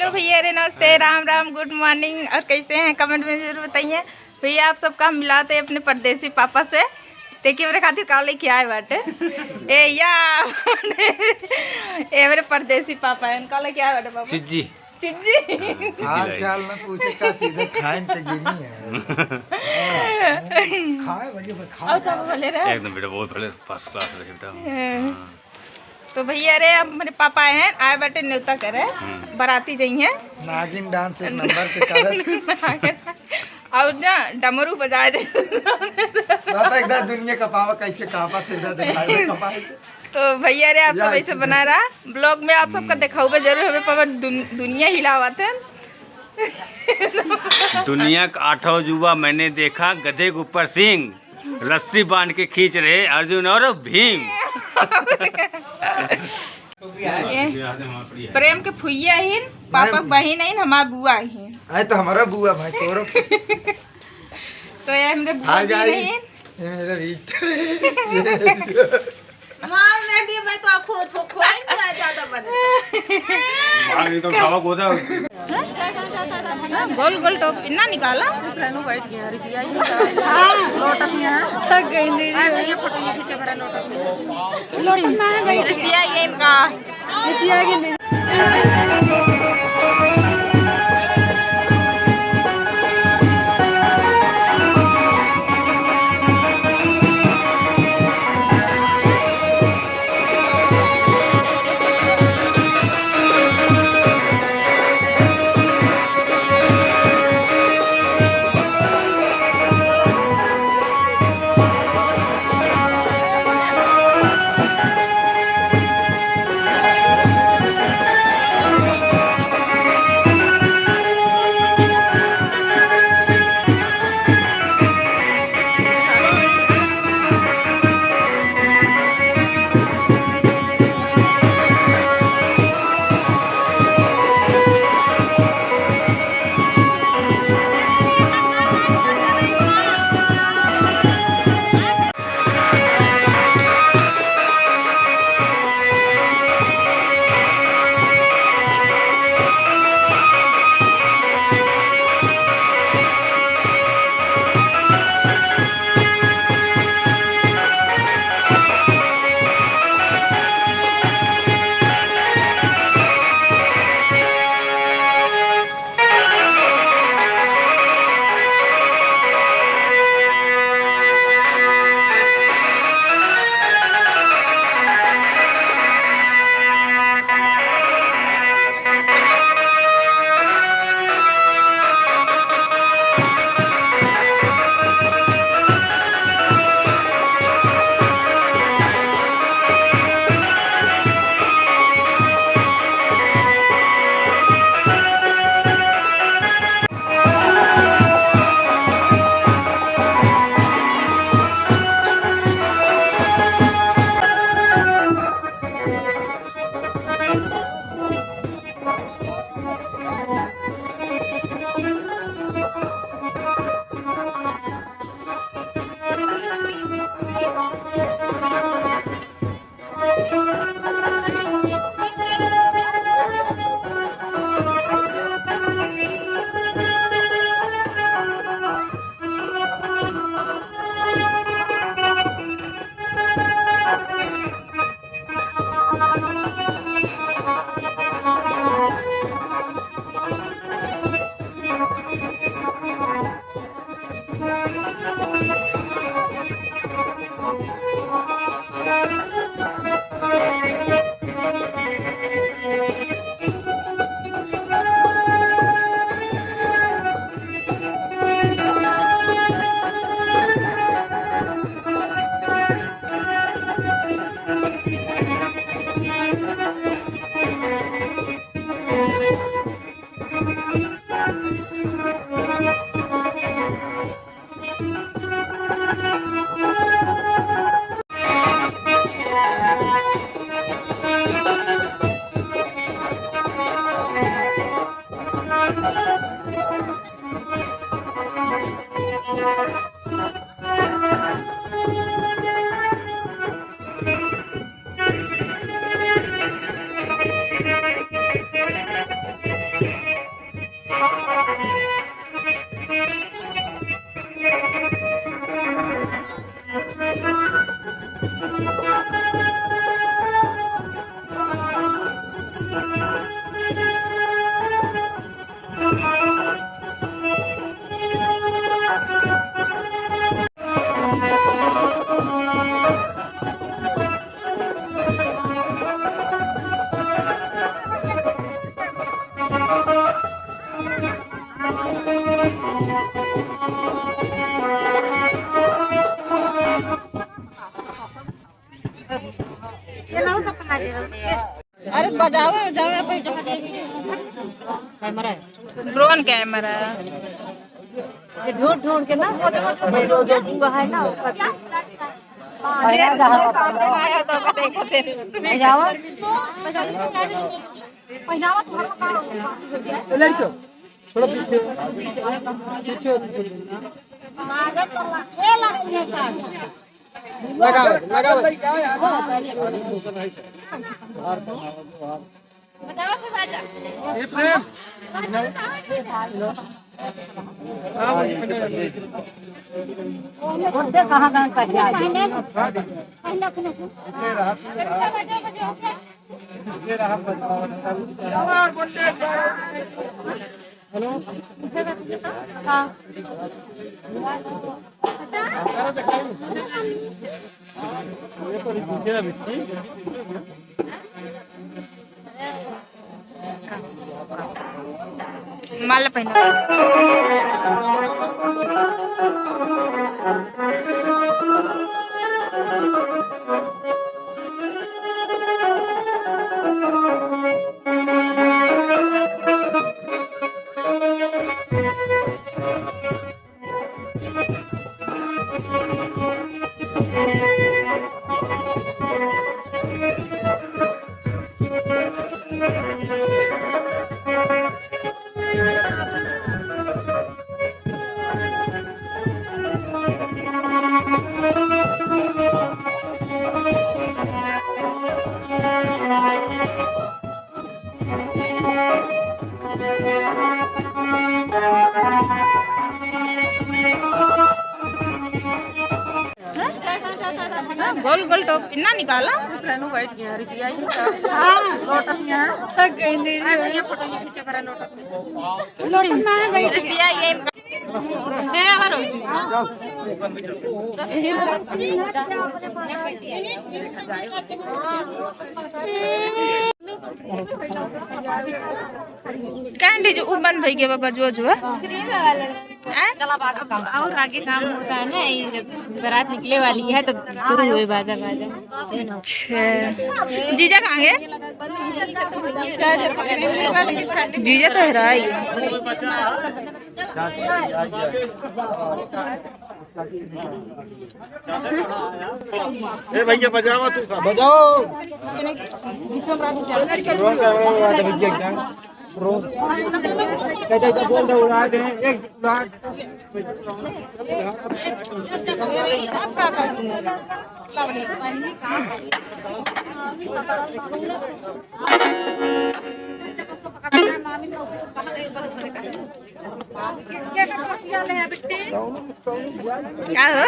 Hello भैया, अरे नमस्ते, राम राम, गुड मॉर्निंग। और कैसे हैं कमेंट में जरूर बताइए भैया। आप सबका मिलाते अपने परदेसी पापा से। देखिए मेरे खातिर का लेके आए बाटे ए या ए मेरे परदेसी पापा है, इनका लेके आए बाटे पापा चिज्जी चिज्जी। हाल चाल ना पूछे का सीधे खाएं पे गिनी है। खाए भैया खाए। और कब बोले रहे एकदम बेटा बहुत पहले फर्स्ट क्लास रहे बेटा। तो भैया अरे अब मेरे पापा हैं आए बाटे न्योता करे बाराती जाइए नागिन डांस एक नंबर के करत और ना डमरू बजाए दे बाबा एकदम दुनिया का पावा कैसे कापा थे एकदम दिखाई दे कपाई। तो भैया रे आप सब ऐसे बना रहा ब्लॉग में आप सबका दिखाऊंगा जरूर। हमें पापा दुनिया हिलावत है। दुनिया का 8वां जुबा मैंने देखा, गधे के ऊपर सिंह, रस्सी बांध के खींच रहे अर्जुन और भीम। प्रेम के फुइया ही पापा बहन ही हमारा बुआ ही आए तो हमारा बुआ भाई तोरो तो ये हमरे बुआ जी नहीं ये मेरा रीत हाँ मैं दी मैं तो आपको खोएंगे ज्यादा बने मां तो खावा गोदा गोल गोल टॉप इतना निकाला दूसरा नु बैठ गया ऋषि आई लोटत में थक गई नहीं ये फोटो ये खींचे मेरा लोटत में ऋषि आई इनका ऋषि आई अरे बजाओ कैमरा ड्रोन कैमरा ढूंढ ढूंढ के ना वो है ना लड़कियों थोड़ा पीछे लगा माला पहना गोल गोल टॉप इतना निकाला दूसरा नु बैठ गया रिसिया ही लोटत में थक गई नहीं ये फोटो खींचे पर लोटत में रिसिया ये तेरा करो कैंडी जो बंद हो गया बाबा जो और आगे काम होता है ना ये जब बारात निकले वाली है तो शुरू हुए बाजा बाजा। अच्छा जीजा कहाँ गए? जीजा तो हरा ही भैया बजाओ तू बजाओ बोल दो उड़ा दे एक क्या हो?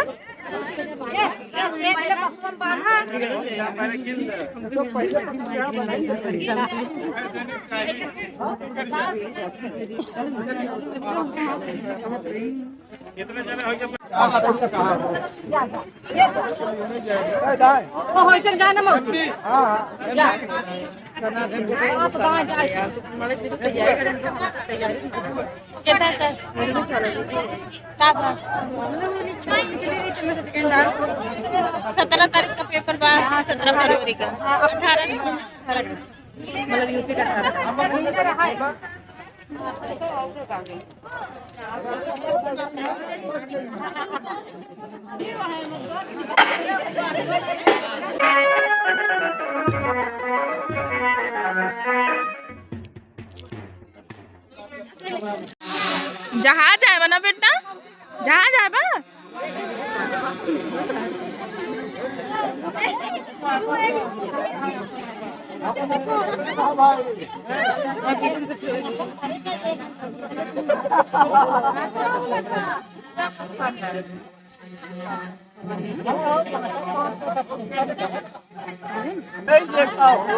कितने जने हो गए जाना सत्रह तारीख का पेपर बाहर 17 फरवरी का 18 मतलब यूपी का 18 जहाज आए ना बेटा जहाज आए बा नहीं देखा हो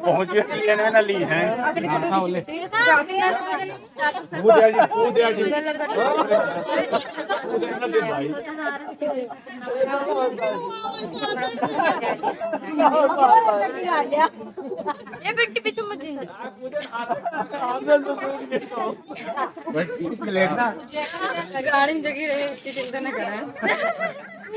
पहुंचे ना ली हैं ये बेटी पीछे मत गाड़ी में जगी रहे उसकी चिंता न करें